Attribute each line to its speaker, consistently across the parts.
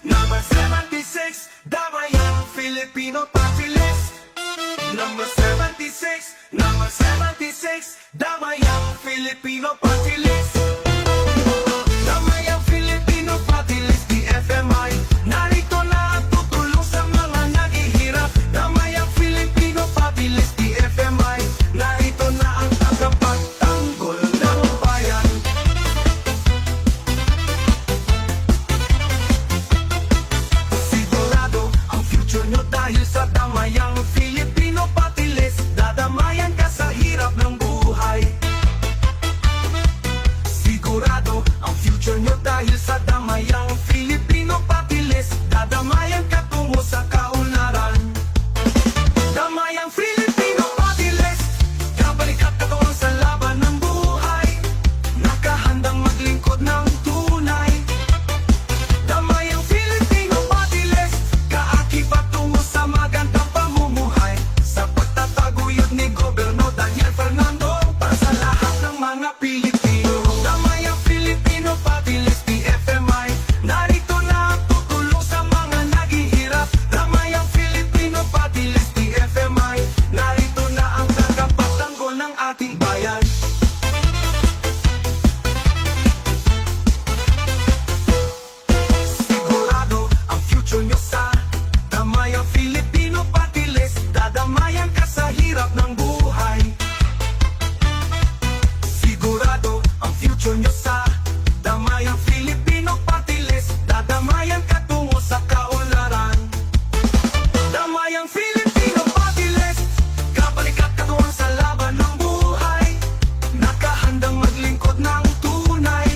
Speaker 1: Number 76, Damayang Filipino Party List. Number 76, number 76, Damayang Filipino Party List. Damayang Filipino Party List, DFMI. Narito na ang tutulong sa mga naghihirap. Damayang Filipino Party List, DFMI. Narito na ang tagapagtanggol ng bayan. Sigurado ang future nyo dahil sa Damayang Filipino Party List. Dadamayan ka sa hirap ng buhay. Sigurado ang future nyo dahil sa Damayang Filipino Party List. Dadamayan ka tungo sa kaunlaran. Damayang Filipino Party List, kabalik at katuwang sa laban ng buhay. Nakahandang maglingkod ng tunay. Damayang Filipino Party List, kaakibat tungo sa magandang pamumuhay. Sa pagtataguyod ni Gobyerno Daniel Fernando, para sa lahat ng mga Pilipino. Damayang Filipino Party List, DFMI. Narito na ang tutulong sa mga naghihirap. Damayang Filipino Party List, DFMI. Narito na ang tagapagtanggol ng ating bayan. Sigurado ang future nyo sa Damayang Filipino Party List. Dadamayan ka sa hirap ng buhay. Sigurado ang future nyo sa Damayang Filipino Party List. Dadamayan ka tungo sa kaunlaran. Damayang Filipino Party List, kabalik at katuwang sa laban ng buhay. Nakahandang maglingkod ng tunay.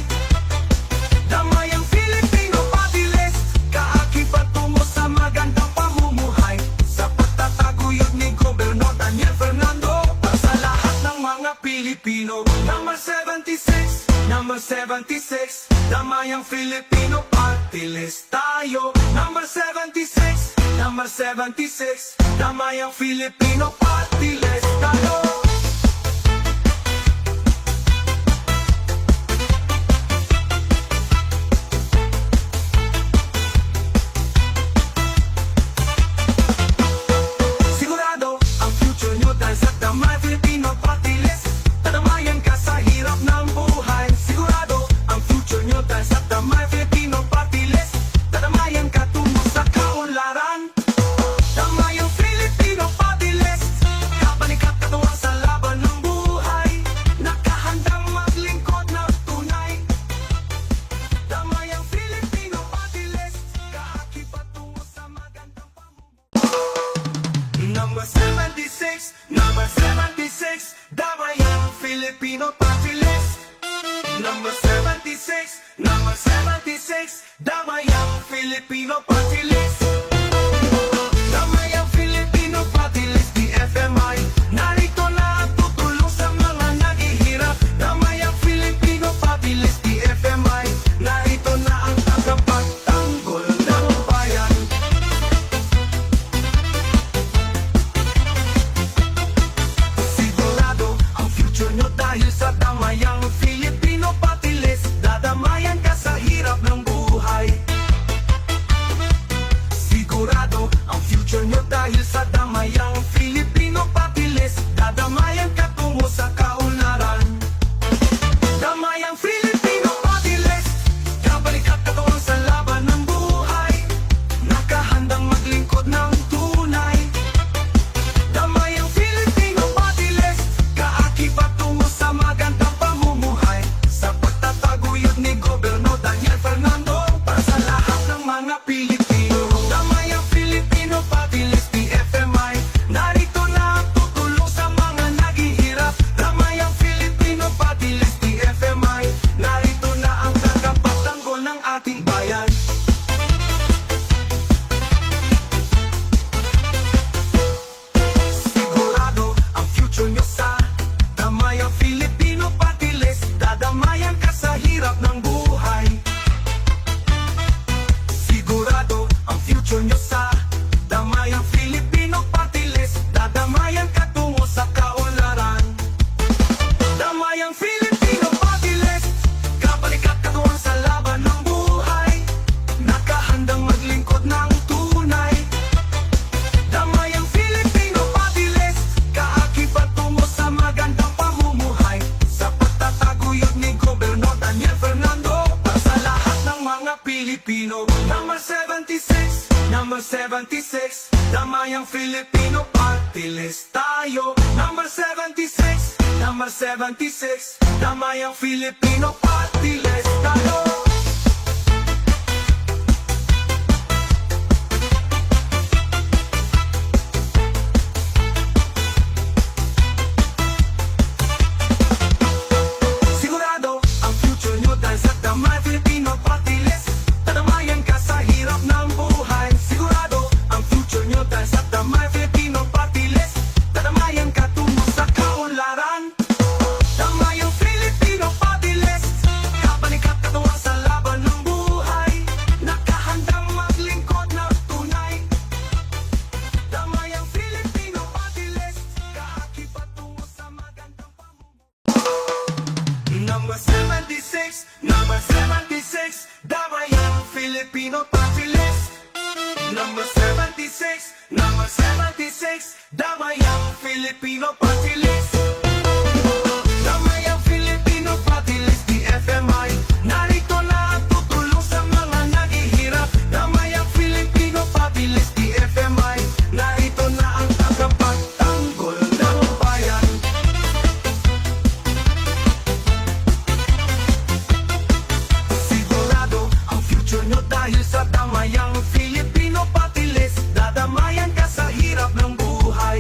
Speaker 1: Damayang Filipino Party List, kaakibat tungo sa magandang pamumuhay. Sa pagtataguyod ni Gobyerno Daniel Fernando, para sa lahat ng mga Pilipino. Number 76, number 76, Damayang Filipino Party List tayo. Number 76, number 76, Damayang Filipino Party List tayo. Sigurado ang future nyo dahil sa Damayang Filipino Party List. Dadamayan ka sa hirap ng buhay. Sigurado ang future nyo dahil sa Damayang Filipino Party List. Dadamayan ka tungo sa kaunlaran. Damayang Filipino Party List, kabalik at katuwang sa laban ng buhay. Nakahandang maglingkod ng tunay. Damayang Filipino Party List, kaakibat tungo sa magandang pamumuhay. Number 76, number 76, Damayang Filipino Party List. Number 76, number 76, Damayang Filipino Party List. Damayang Filipino Party List, DFMI. Narito na ang tutulong sa mga naghihirap. Damayang Filipino Party List, DFMI. Narito na ang tagapagtanggol ng bayan. Sigurado ang future nyo dahil sa Damayang Filipino Party List. Dadamayan ka sa hirap ng buhay. Filipino. Number 76, number 76, Damayang Filipino Party List tayo. Number 76, number 76, Damayang Filipino Party List tayo. Sigurado ang future nyo dahil sa Damayang Filipino Party List. Tadamayan ka sa hirap ng buhay. Sigurado ang future nyo dahil sa Damayang Filipino Party List. Tadamayan ka tungo sa kaunlaran. Damayang Filipino Party List. Kabalikat katuwang sa laban ng buhay. Nakahandang maglingkod ng tunay. Damayang Filipino Party List. Kaakibat tungo sa magandang Number 76, number 76, Damayang Filipino Party List. Number 76, number 76, Damayang Filipino Party List. Damayang Filipino Party List, DFMI. Narito na ang tutulong sa mga naghihirap. Damayang Filipino Party List, DFMI. Narito na ang tagapagtanggol ng bayan. Sigurado ang future nyo dahil sa Damayang Filipino Party List. Dadamayan ka sa hirap ng buhay.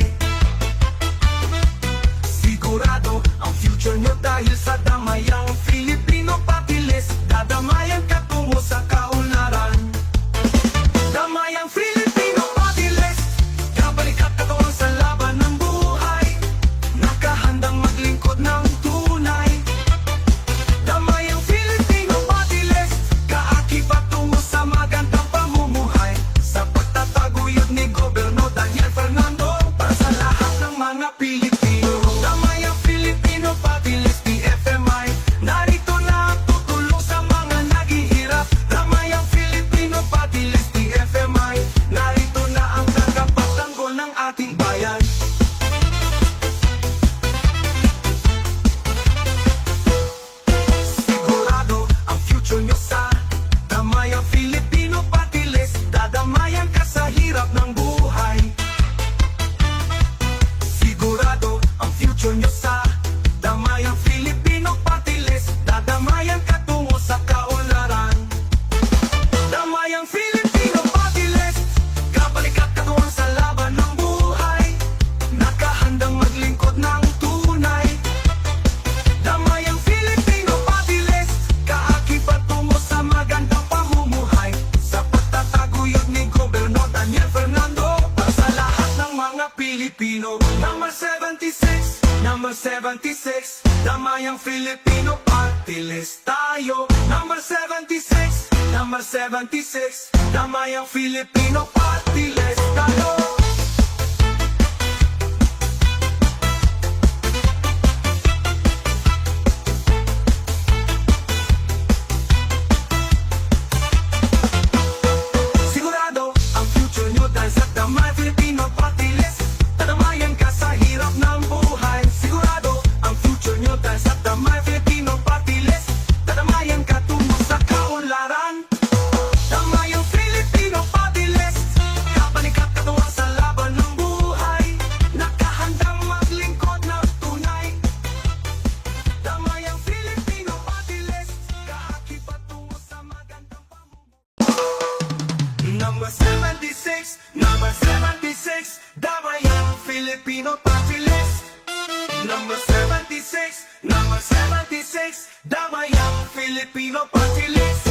Speaker 1: Sigurado ang future nyo dahil sa Damayang Filipino Party List. Dadamayan ka tungo sa kaunlaran. Damayang Filipino Party List. Kabalikat katuwang sa laban ng buhay. Nakahandang maglingkod ng tunay. Damayang Filipino Party List. Kaakibat tungo sa magandang pamumuhay. Sa pagtataguyod ni Gobyerno Daniel Fernando para sa lahat ng mga Pilipino. Damayang Filipino Party List, DFMI. Narito na ang tutulong sa mga naghihirap. Damayang Filipino Party List, DFMI. Narito na ang tagapagtanggol ng ating bayan. Sigurado ang future nyo sa Damayang Filipino Party List. Dadamayan ka sa hirap ng buhay. Sigurado ang future nyo sa Damayang Filipino Party List. Dadamayan ka tungo sa kaunlaran. Damayang Filipino Party List. Kabalikat katuwang sa laban ng buhay. Nakahandang maglingkod ng tunay. Damayang Filipino Party List. Kaakibat tungo sa magandang pamumuhay. Sa pagtataguyod ni Gobyerno Daniel Fernando para sa lahat ng mga Pilipino. Number 76, number 76, Damayang Filipino Party List tayo. Number 76, number 76, Damayang Filipino Party List tayo. Sigurado ang future nyo dahil sa Damayang Filipino Party List. Tadamayan ka sa hirap ng buhay. Sigurado ang future nyo dahil sa Damayang Filipino Party List. Tadamayan ka tungo sa kaunlaran. Damayang Filipino Party List. Kabalikat katuwang sa laban ng buhay. Nakahandang maglingkod ng tunay. Damayang Filipino Party List. Kaakibat tungo sa magandang Number 76, number 76, Damayang Filipino Party List. Number 76, number 76, Damayang Filipino Party List.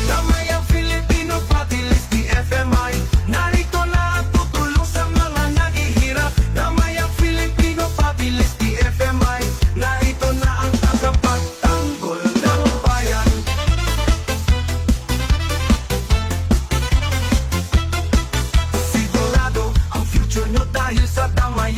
Speaker 1: Damayang Filipino Party List, DFMI. Narito na ang tutulong sa mga naghihirap. Damayang Filipino Party List, DFMI. Narito na ang tagapagtanggol ng bayan. Sigurado ang future nyo dahil sa Damayang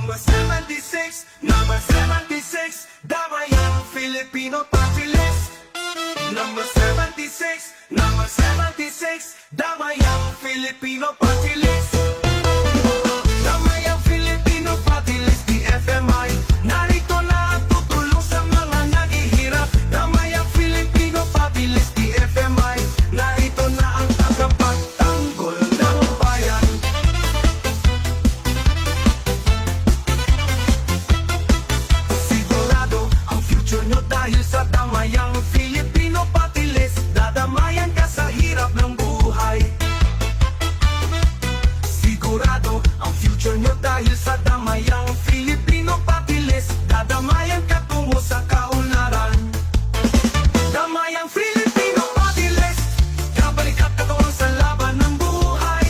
Speaker 1: Number 76, number 76, Damayang Filipino Party List. Number 76, number 76, Damayang Filipino Party List. Damayang Filipino Party List, DFMI. Narito na ang tutulong sa mga naghihirap. Damayang Filipino Party List, DFMI. Narito na ang tagapagtanggol ng bayan. Sigurado ang future nyo dahil sa Damayang Filipino Party List. Dadamayan ka sa hirap ng buhay. Sigurado ang future nyo dahil sa Damayang Filipino Party List. Dadamayan ka tungo sa kaunlaran. Damayang Filipino Party List, kabalik at katuwang sa laban ng buhay.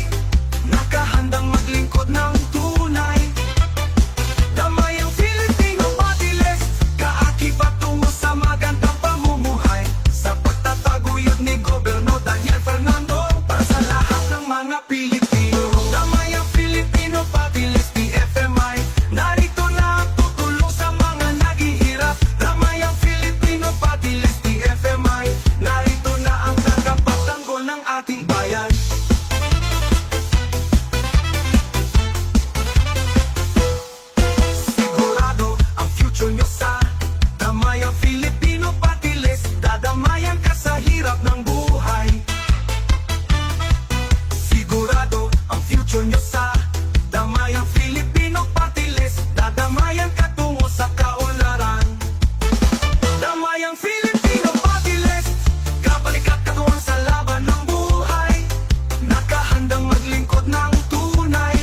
Speaker 1: Nakahandang maglingkod ng tunay. Damayang Filipino Party List, kaakibat tungo sa magandang pamumuhay. Sa pagtataguyod ni Gobyerno Daniel Fernando, para sa lahat ng mga Pilipino. Damayang Filipino Party List, DFMI. Narito na ang tutulong sa mga naghihirap. Damayang Filipino Party List, DFMI. Narito na ang tagapagtanggol ng ating bayan. Sigurado ang future nyo sa Damayang Filipino Party List. Dadamayan ka sa hirap ng buhay. Sigurado ang future nyo sa Damayang Filipino Party List. Dadamayan ka tungo sa kaunlaran. Damayang Filipino Party List, kabalik at katuwang sa laban ng buhay. Nakahandang maglingkod ng tunay.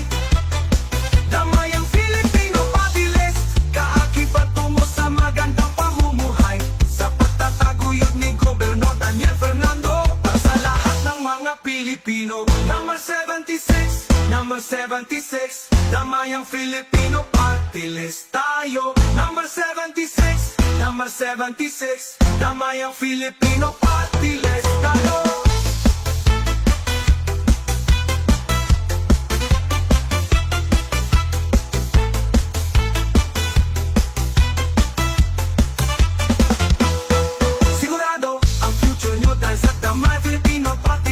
Speaker 1: Damayang Filipino Party List, kaakibat tungo sa magandang pamumuhay. Sa pagtataguyod ni Gobyerno Daniel Fernando, para sa lahat ng mga Pilipino. Number 76, number 76, Damayang Filipino Party List tayo. Number 76, number 76, Damayang Filipino Party List tayo. Sigurado ang future nyo dahil sa Damayang Filipino Party